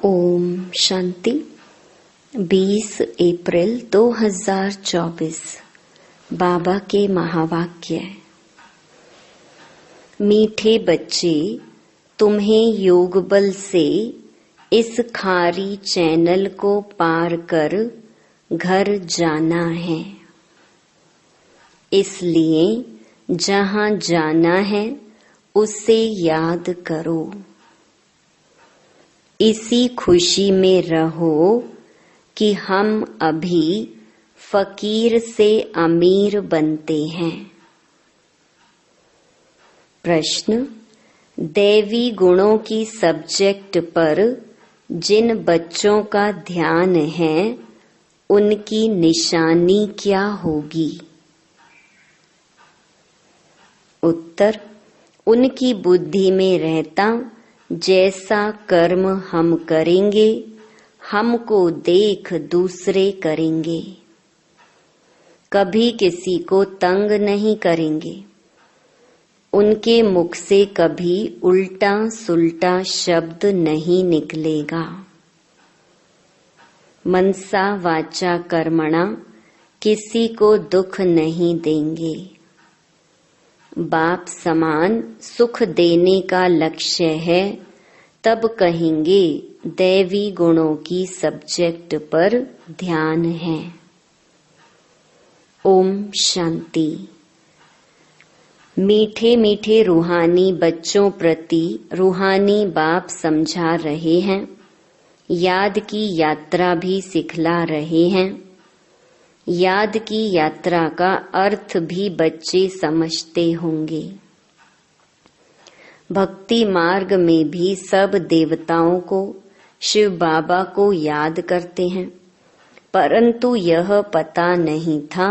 ओम शांति। 20 अप्रैल 2024 बाबा के महावाक्य। मीठे बच्चे, तुम्हें योग बल से इस खारी चैनल को पार कर घर जाना है। इसलिए जहाँ जाना है उसे याद करो। इसी खुशी में रहो कि हम अभी फकीर से अमीर बनते हैं। प्रश्न: दैवी गुणों की सब्जेक्ट पर जिन बच्चों का ध्यान है उनकी निशानी क्या होगी? उत्तर: उनकी बुद्धि में रहता जैसा कर्म हम करेंगे हमको देख दूसरे करेंगे। कभी किसी को तंग नहीं करेंगे। उनके मुख से कभी उल्टा सुल्टा शब्द नहीं निकलेगा। मनसा वाचा कर्मणा किसी को दुख नहीं देंगे। बाप समान सुख देने का लक्ष्य है तब कहेंगे दैवी गुणों की सब्जेक्ट पर ध्यान है। ओम शांति। मीठे मीठे रूहानी बच्चों प्रति रूहानी बाप समझा रहे हैं, याद की यात्रा भी सिखला रहे हैं। याद की यात्रा का अर्थ भी बच्चे समझते होंगे। भक्ति मार्ग में भी सब देवताओं को, शिव बाबा को याद करते हैं, परंतु यह पता नहीं था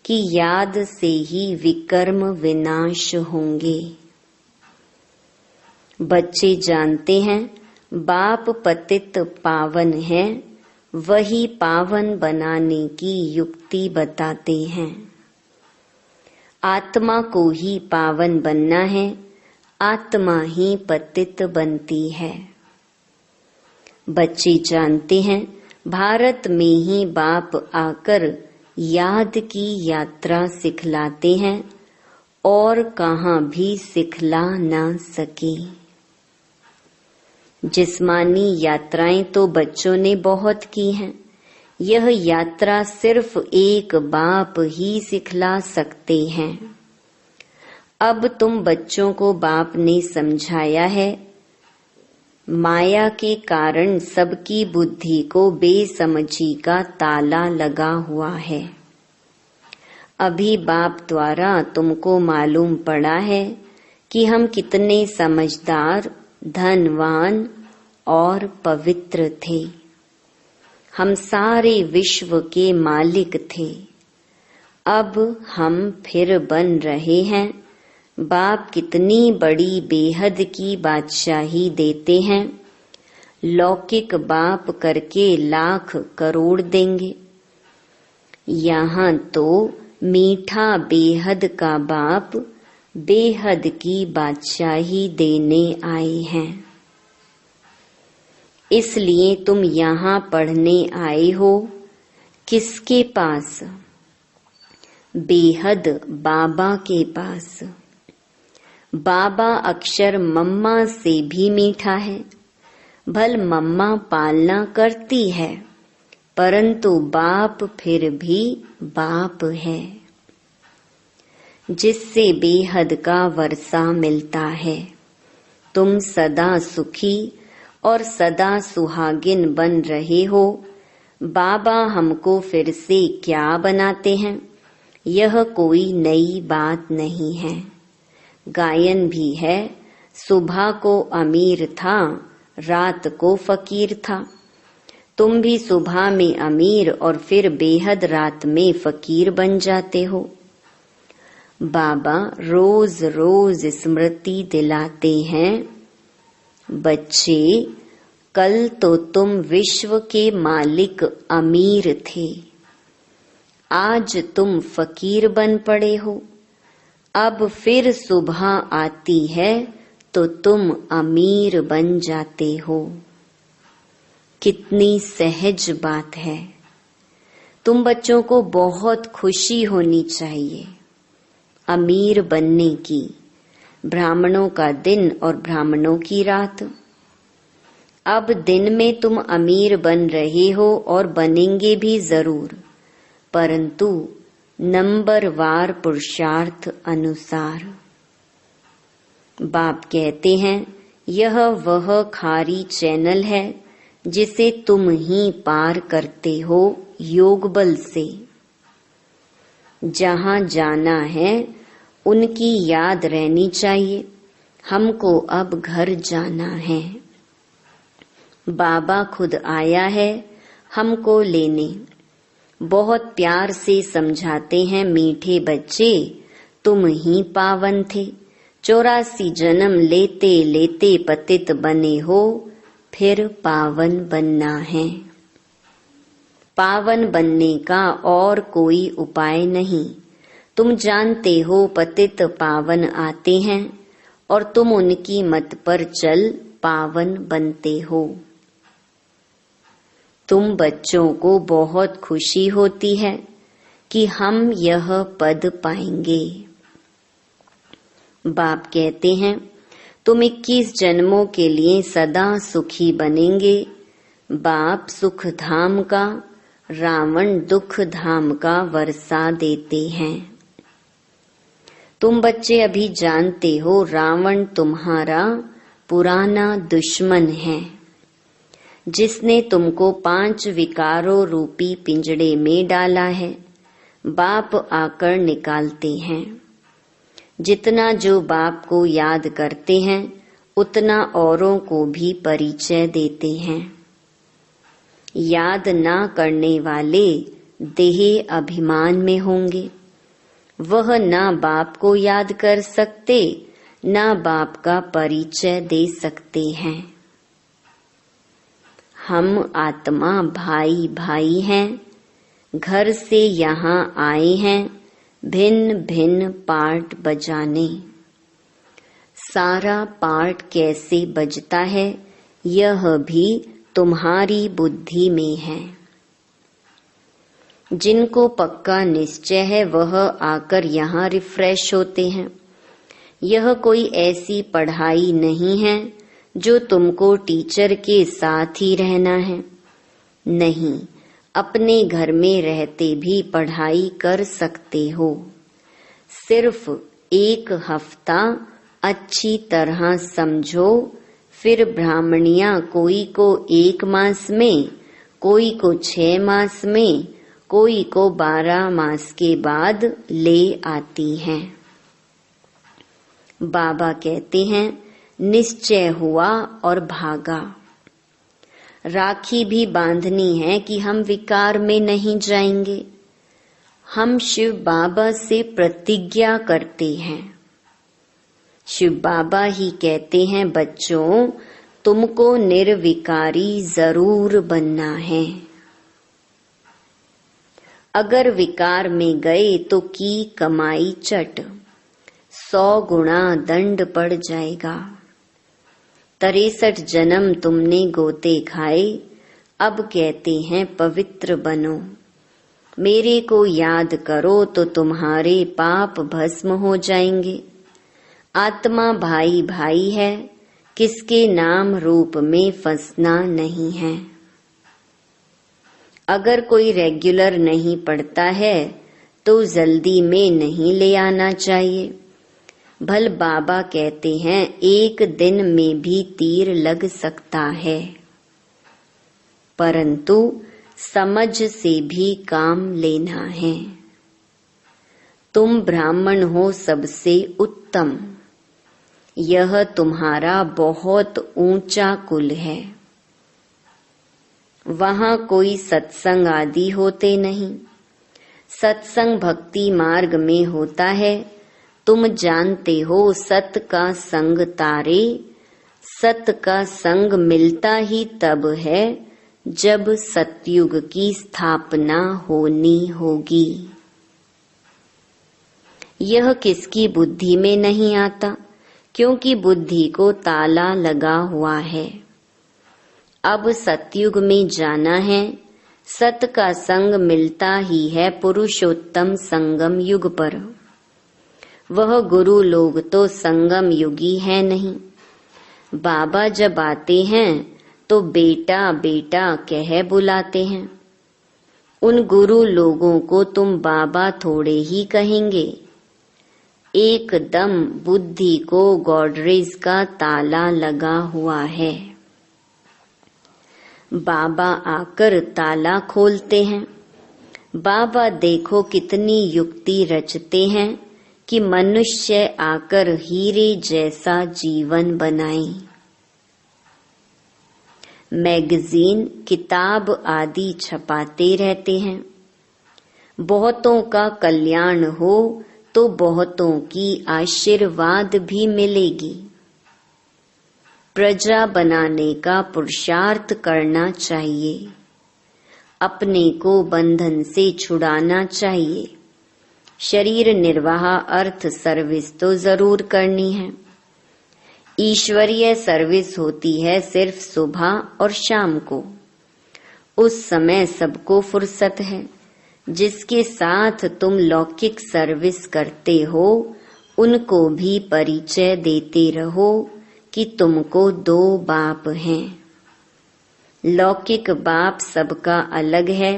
कि याद से ही विकर्म विनाश होंगे। बच्चे जानते हैं बाप पतित पावन है, वही पावन बनाने की युक्ति बताते हैं। आत्मा को ही पावन बनना है, आत्मा ही पतित बनती है। बच्चे जानते हैं भारत में ही बाप आकर याद की यात्रा सिखलाते हैं और कहाँ भी सिखला ना सके। जिस्मानी यात्राएं तो बच्चों ने बहुत की हैं। यह यात्रा सिर्फ एक बाप ही सिखला सकते हैं। अब तुम बच्चों को बाप ने समझाया है। माया के कारण सबकी बुद्धि को बेसमझी का ताला लगा हुआ है। अभी बाप द्वारा तुमको मालूम पड़ा है कि हम कितने समझदार, धनवान और पवित्र थे। हम सारे विश्व के मालिक थे। अब हम फिर बन रहे हैं। बाप कितनी बड़ी बेहद की बादशाही देते हैं। लौकिक बाप करके लाख करोड़ देंगे। यहाँ तो मीठा बेहद का बाप बेहद की बादशाही देने आए हैं। इसलिए तुम यहाँ पढ़ने आए हो। किसके पास? बेहद बाबा के पास। बाबा अक्षर मम्मा से भी मीठा है। भल मम्मा पालना करती है, परंतु बाप फिर भी बाप है, जिससे बेहद का वर्षा मिलता है। तुम सदा सुखी और सदा सुहागिन बन रहे हो। बाबा हमको फिर से क्या बनाते हैं, यह कोई नई बात नहीं है। गायन भी है, सुबह को अमीर था, रात को फकीर था। तुम भी सुबह में अमीर और फिर बेहद रात में फकीर बन जाते हो। बाबा रोज रोज स्मृति दिलाते हैं, बच्चे कल तो तुम विश्व के मालिक अमीर थे, आज तुम फकीर बन पड़े हो। अब फिर सुबह आती है तो तुम अमीर बन जाते हो। कितनी सहज बात है। तुम बच्चों को बहुत खुशी होनी चाहिए अमीर बनने की। ब्राह्मणों का दिन और ब्राह्मणों की रात। अब दिन में तुम अमीर बन रहे हो और बनेंगे भी जरूर, परंतु नंबरवार पुरुषार्थ अनुसार। बाप कहते हैं यह वह खारी चैनल है जिसे तुम ही पार करते हो योग बल से। जहां जाना है उनकी याद रहनी चाहिए। हमको अब घर जाना है। बाबा खुद आया है हमको लेने। बहुत प्यार से समझाते हैं मीठे बच्चे, तुम ही पावन थे। 84 जन्म लेते लेते पतित बने हो, फिर पावन बनना है। पावन बनने का और कोई उपाय नहीं। तुम जानते हो पतित पावन आते हैं और तुम उनकी मत पर चल पावन बनते हो। तुम बच्चों को बहुत खुशी होती है कि हम यह पद पाएंगे। बाप कहते हैं तुम 21 जन्मों के लिए सदा सुखी बनेंगे। बाप सुख धाम का, रावण दुख धाम का वर्षा देते हैं। तुम बच्चे अभी जानते हो रावण तुम्हारा पुराना दुश्मन है, जिसने तुमको 5 विकारों रूपी पिंजड़े में डाला है। बाप आकर निकालते हैं। जितना जो बाप को याद करते हैं उतना औरों को भी परिचय देते हैं। याद ना करने वाले देह अभिमान में होंगे। वह ना बाप को याद कर सकते, ना बाप का परिचय दे सकते हैं। हम आत्मा भाई भाई हैं, घर से यहाँ आए हैं भिन्न भिन्न पार्ट बजाने। सारा पार्ट कैसे बजता है यह भी तुम्हारी बुद्धि में है। जिनको पक्का निश्चय है वह आकर यहाँ रिफ्रेश होते हैं। यह कोई ऐसी पढ़ाई नहीं है जो तुमको टीचर के साथ ही रहना है। नहीं, अपने घर में रहते भी पढ़ाई कर सकते हो। सिर्फ 1 हफ्ता अच्छी तरह समझो, फिर ब्राह्मणियां कोई को 1 मास में, कोई को 6 मास में, कोई को 12 मास के बाद ले आती हैं। बाबा कहते हैं निश्चय हुआ और भागा। राखी भी बांधनी है कि हम विकार में नहीं जाएंगे। हम शिव बाबा से प्रतिज्ञा करते हैं। शिव बाबा ही कहते हैं बच्चों तुमको निर्विकारी जरूर बनना है। अगर विकार में गए तो की कमाई चट, 100 गुना दंड पड़ जाएगा। 63 जन्म तुमने गोते खाए, अब कहते हैं पवित्र बनो। मेरे को याद करो तो तुम्हारे पाप भस्म हो जाएंगे। आत्मा भाई भाई है, किसके नाम रूप में फंसना नहीं है। अगर कोई रेगुलर नहीं पढ़ता है तो जल्दी में नहीं ले आना चाहिए। भल बाबा कहते हैं 1 दिन में भी तीर लग सकता है, परंतु समझ से भी काम लेना है। तुम ब्राह्मण हो सबसे उत्तम। यह तुम्हारा बहुत ऊंचा कुल है। वहां कोई सत्संग आदि होते नहीं। सत्संग भक्ति मार्ग में होता है। तुम जानते हो सत का संग तारे। सत का संग मिलता ही तब है जब सतयुग की स्थापना होनी होगी। यह किसकी बुद्धि में नहीं आता, क्योंकि बुद्धि को ताला लगा हुआ है। अब सतयुग में जाना है, सत का संग मिलता ही है पुरुषोत्तम संगम युग पर। वह गुरु लोग तो संगम युगी है नहीं। बाबा जब आते हैं तो बेटा बेटा कह बुलाते हैं। उन गुरु लोगों को तुम बाबा थोड़े ही कहेंगे। एकदम बुद्धि को गॉडरेज का ताला लगा हुआ है। बाबा आकर ताला खोलते हैं। बाबा देखो कितनी युक्ति रचते हैं कि मनुष्य आकर हीरे जैसा जीवन बनाए। मैगजीन, किताब आदि छपाते रहते हैं। बहुतों का कल्याण हो तो बहुतों की आशीर्वाद भी मिलेगी। प्रजा बनाने का पुरुषार्थ करना चाहिए। अपने को बंधन से छुड़ाना चाहिए। शरीर निर्वाह अर्थ सर्विस तो जरूर करनी है। ईश्वरीय सर्विस होती है सिर्फ सुबह और शाम को। उस समय सबको फुर्सत है। जिसके साथ तुम लौकिक सर्विस करते हो उनको भी परिचय देते रहो कि तुमको 2 बाप हैं। लौकिक बाप सबका अलग है,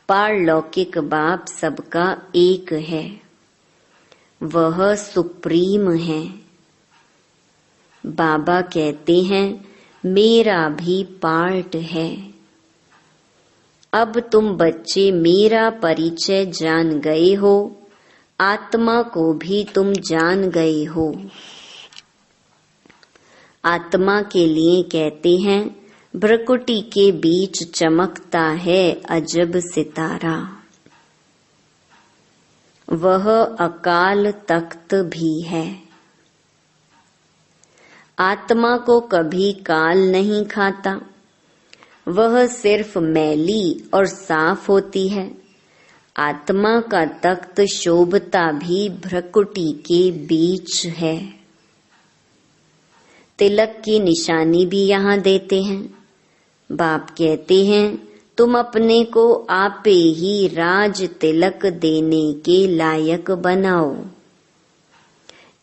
पारलौकिक बाप सबका एक है। वह सुप्रीम है। बाबा कहते हैं मेरा भी पार्ट है। अब तुम बच्चे मेरा परिचय जान गए हो, आत्मा को भी तुम जान गए हो। आत्मा के लिए कहते हैं भ्रकुटी के बीच चमकता है अजब सितारा। वह अकाल तख्त भी है। आत्मा को कभी काल नहीं खाता। वह सिर्फ मैली और साफ होती है। आत्मा का तख्त शोभता भी भ्रकुटी के बीच है। तिलक की निशानी भी यहाँ देते हैं। बाप कहते हैं तुम अपने को आपे ही राज तिलक देने के लायक बनाओ।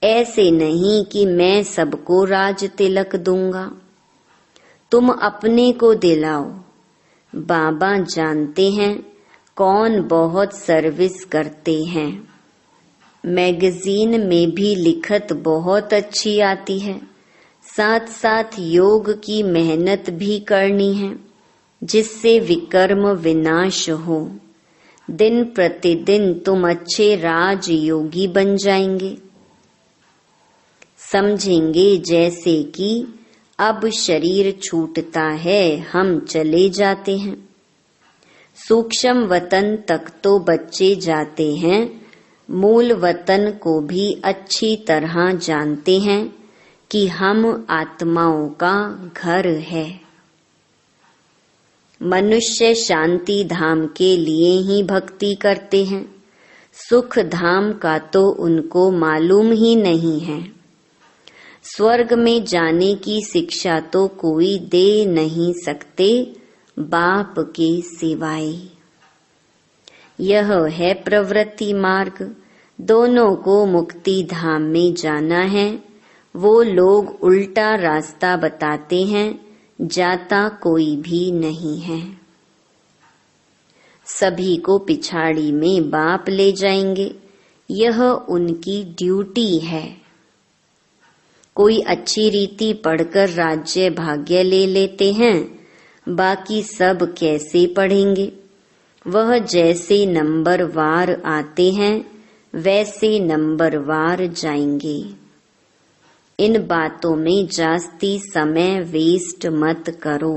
ऐसे नहीं कि मैं सबको राज तिलक दूंगा। तुम अपने को दिलाओ। बाबा जानते हैं कौन बहुत सर्विस करते हैं। मैगजीन में भी लिखत बहुत अच्छी आती है। साथ साथ योग की मेहनत भी करनी है जिससे विकर्म विनाश हो। दिन प्रतिदिन तुम अच्छे राजयोगी बन जाएंगे। समझेंगे जैसे कि अब शरीर छूटता है, हम चले जाते हैं। सूक्ष्म वतन तक तो बच्चे जाते हैं, मूल वतन को भी अच्छी तरह जानते हैं कि हम आत्माओं का घर है। मनुष्य शांति धाम के लिए ही भक्ति करते हैं। सुख धाम का तो उनको मालूम ही नहीं है। स्वर्ग में जाने की शिक्षा तो कोई दे नहीं सकते बाप के सिवाय। यह है प्रवृत्ति मार्ग। दोनों को मुक्ति धाम में जाना है। वो लोग उल्टा रास्ता बताते हैं, जाता कोई भी नहीं है। सभी को पिछाड़ी में बाप ले जाएंगे। यह उनकी ड्यूटी है। कोई अच्छी रीति पढ़कर राज्य भाग्य ले लेते हैं, बाकी सब कैसे पढ़ेंगे। वह जैसे नंबर वार आते हैं वैसे नंबर वार जाएंगे। इन बातों में जास्ती समय वेस्ट मत करो।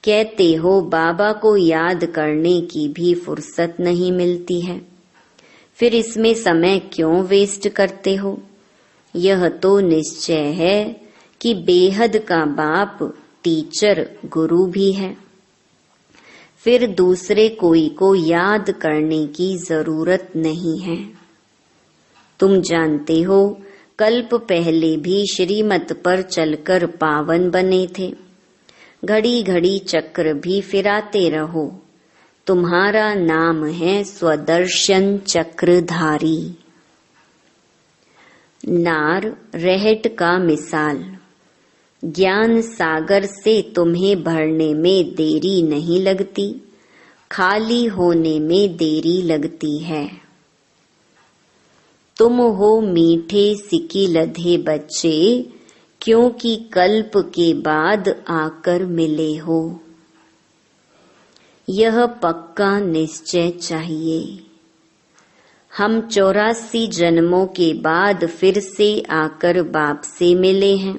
कहते हो बाबा को याद करने की भी फुर्सत नहीं मिलती है, फिर इसमें समय क्यों वेस्ट करते हो। यह तो निश्चय है कि बेहद का बाप टीचर गुरु भी है। फिर दूसरे कोई को याद करने की जरूरत नहीं है। तुम जानते हो कल्प पहले भी श्रीमत पर चलकर पावन बने थे। घड़ी घड़ी चक्र भी फिराते रहो। तुम्हारा नाम है स्वदर्शन चक्रधारी। नार रहट का मिसाल। ज्ञान सागर से तुम्हें भरने में देरी नहीं लगती, खाली होने में देरी लगती है। तुम हो मीठे सिकी लधे बच्चे, क्योंकि कल्प के बाद आकर मिले हो। यह पक्का निश्चय चाहिए। हम 84 जन्मों के बाद फिर से आकर बाप से मिले हैं।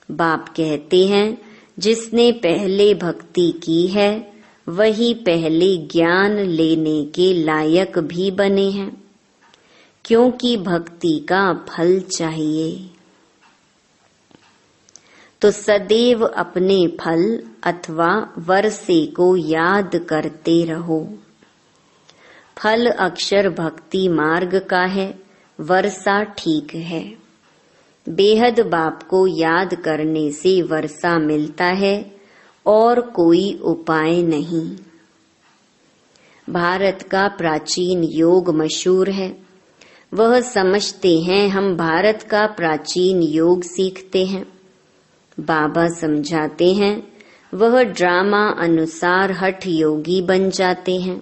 बाप कहते हैं, जिसने पहले भक्ति की है वही पहले ज्ञान लेने के लायक भी बने हैं, क्योंकि भक्ति का फल चाहिए। तो सदैव अपने फल अथवा वर्षे को याद करते रहो। फल अक्षर भक्ति मार्ग का है, वर्षा ठीक है। बेहद बाप को याद करने से वर्षा मिलता है और कोई उपाय नहीं। भारत का प्राचीन योग मशहूर है। वह समझते हैं हम भारत का प्राचीन योग सीखते हैं। बाबा समझाते हैं वह ड्रामा अनुसार हठ योगी बन जाते हैं।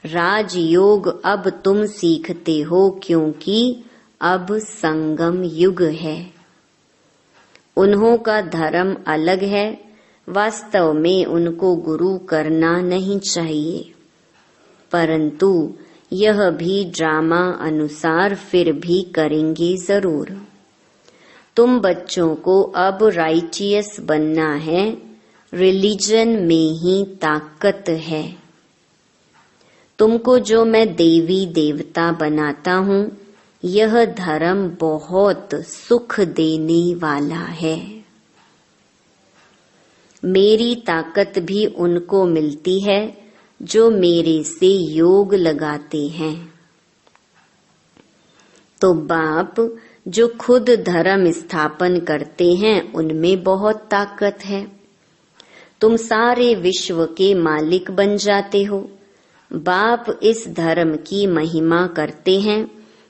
राजयोग अब तुम सीखते हो, क्योंकि अब संगम युग है। उन्हों का धर्म अलग है। वास्तव में उनको गुरु करना नहीं चाहिए, परंतु यह भी ड्रामा अनुसार फिर भी करेंगे जरूर। तुम बच्चों को अब राइटियस बनना है। रिलीजन में ही ताकत है। तुमको जो मैं देवी देवता बनाता हूँ, यह धर्म बहुत सुख देने वाला है। मेरी ताकत भी उनको मिलती है जो मेरे से योग लगाते हैं। तो बाप जो खुद धर्म स्थापन करते हैं, उनमें बहुत ताकत है। तुम सारे विश्व के मालिक बन जाते हो। बाप इस धर्म की महिमा करते हैं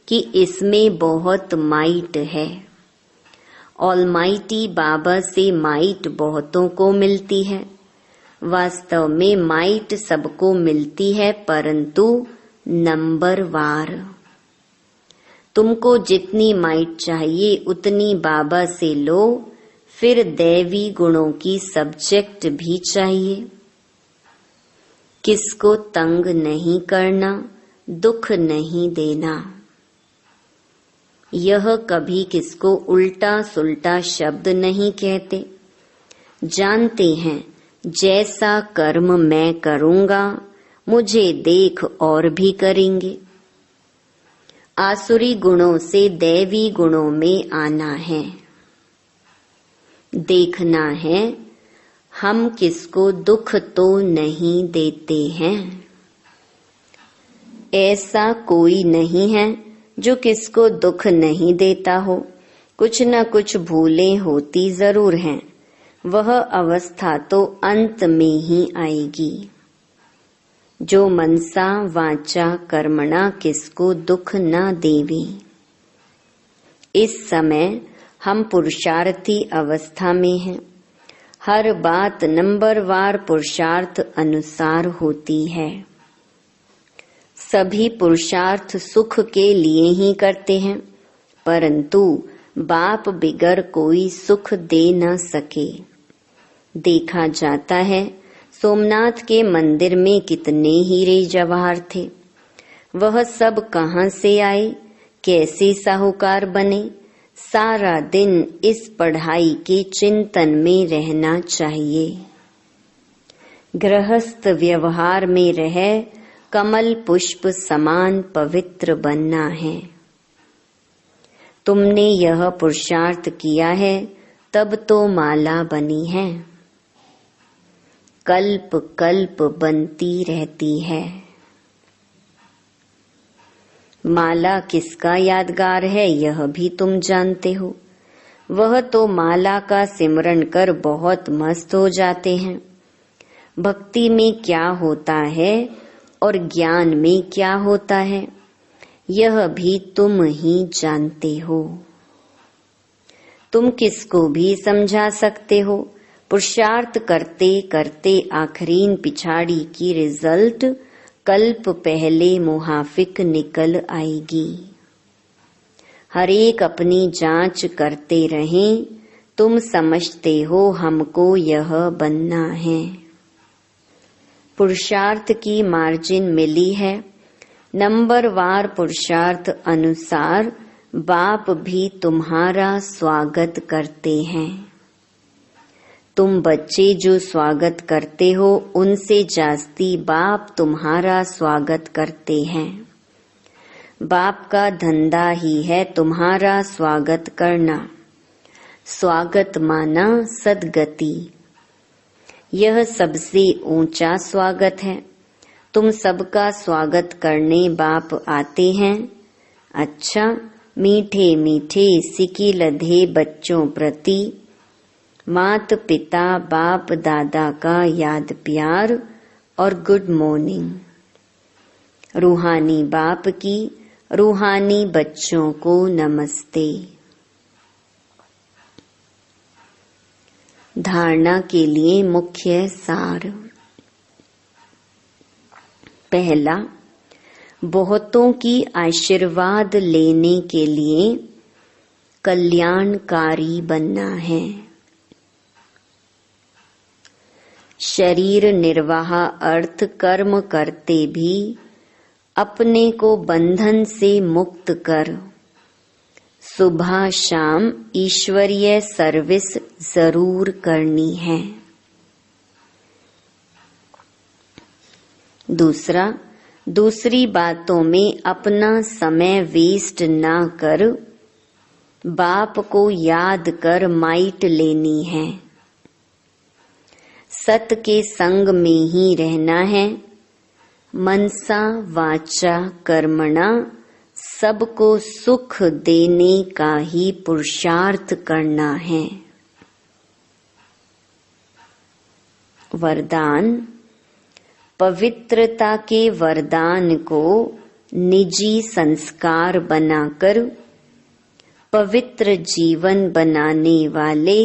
कि इसमें बहुत माइट है। ऑलमाइटी बाबा से माइट बहुतों को मिलती है। वास्तव में माइट सबको मिलती है, परंतु नंबरवार। तुमको जितनी माइट चाहिए उतनी बाबा से लो। फिर दैवी गुणों की सब्जेक्ट भी चाहिए। किसको तंग नहीं करना, दुख नहीं देना। यह कभी किसको उल्टा सुल्टा शब्द नहीं कहते। जानते हैं जैसा कर्म मैं करूंगा, मुझे देख और भी करेंगे। आसुरी गुणों से दैवी गुणों में आना है। देखना है हम किसको दुख तो नहीं देते हैं। ऐसा कोई नहीं है जो किसको दुख नहीं देता हो। कुछ न कुछ भूलें होती जरूर हैं। वह अवस्था तो अंत में ही आएगी। जो मनसा वाचा कर्मणा किसको दुख न देवी। इस समय हम पुरुषार्थी अवस्था में हैं। हर बात नंबरवार पुरुषार्थ अनुसार होती है। सभी पुरुषार्थ सुख के लिए ही करते हैं, परंतु बाप बिगर कोई सुख दे न सके। देखा जाता है सोमनाथ के मंदिर में कितने हीरे जवाहर थे। वह सब कहाँ से आए, कैसे साहूकार बने। सारा दिन इस पढ़ाई के चिंतन में रहना चाहिए। गृहस्थ व्यवहार में रह कमल पुष्प समान पवित्र बनना है। तुमने यह पुरुषार्थ किया है, तब तो माला बनी है। कल्प कल्प बनती रहती है। माला किसका यादगार है, यह भी तुम जानते हो। वह तो माला का सिमरन कर बहुत मस्त हो जाते हैं। भक्ति में क्या होता है और ज्ञान में क्या होता है, यह भी तुम ही जानते हो। तुम किसको भी समझा सकते हो। पुरुषार्थ करते करते आखरीन पिछाड़ी की रिजल्ट कल्प पहले मुहाफिक निकल आएगी। हर एक अपनी जांच करते रहें। तुम समझते हो हमको यह बनना है। पुरुषार्थ की मार्जिन मिली है। नंबरवार पुरुषार्थ अनुसार बाप भी तुम्हारा स्वागत करते हैं। तुम बच्चे जो स्वागत करते हो उनसे जास्ती बाप तुम्हारा स्वागत करते हैं। बाप का धंधा ही है तुम्हारा स्वागत करना। स्वागत माना सद्गति। यह सबसे ऊंचा स्वागत है। तुम सबका स्वागत करने बाप आते हैं। अच्छा, मीठे मीठे सिकी लधे बच्चों प्रति मात पिता बाप दादा का याद प्यार और गुड मॉर्निंग। रूहानी बाप की रूहानी बच्चों को नमस्ते। धारणा के लिए मुख्य सार। पहला, बहुतों की आशीर्वाद लेने के लिए कल्याणकारी बनना है। शरीर निर्वाह अर्थ कर्म करते भी अपने को बंधन से मुक्त कर सुबह शाम ईश्वरीय सर्विस जरूर करनी है। दूसरा, दूसरी बातों में अपना समय वेस्ट ना कर बाप को याद कर माइट लेनी है। सत के संग में ही रहना है। मनसा वाचा कर्मणा सबको सुख देने का ही पुरुषार्थ करना है। वरदान। पवित्रता के वरदान को निजी संस्कार बनाकर पवित्र जीवन बनाने वाले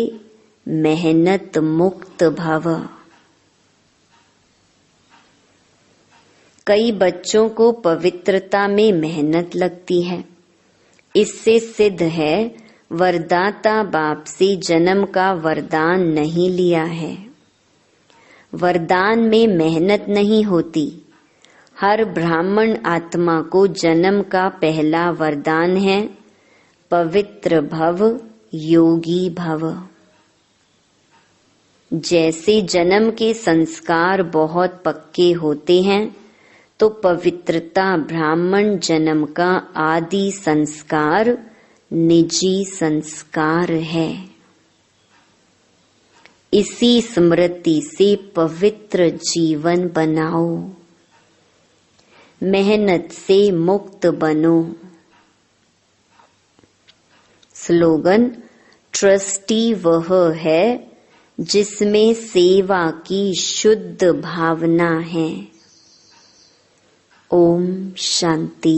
मेहनत मुक्त भव। कई बच्चों को पवित्रता में मेहनत लगती है। इससे सिद्ध है वरदाता बाप से जन्म का वरदान नहीं लिया है। वरदान में मेहनत नहीं होती। हर ब्राह्मण आत्मा को जन्म का पहला वरदान है पवित्र भव, योगी भव। जैसे जन्म के संस्कार बहुत पक्के होते हैं तो पवित्रता ब्राह्मण जन्म का आदि संस्कार निजी संस्कार है। इसी स्मृति से पवित्र जीवन बनाओ। मेहनत से मुक्त बनो। स्लोगन। ट्रस्टी वह है जिसमें सेवा की शुद्ध भावना है। ओम शांति।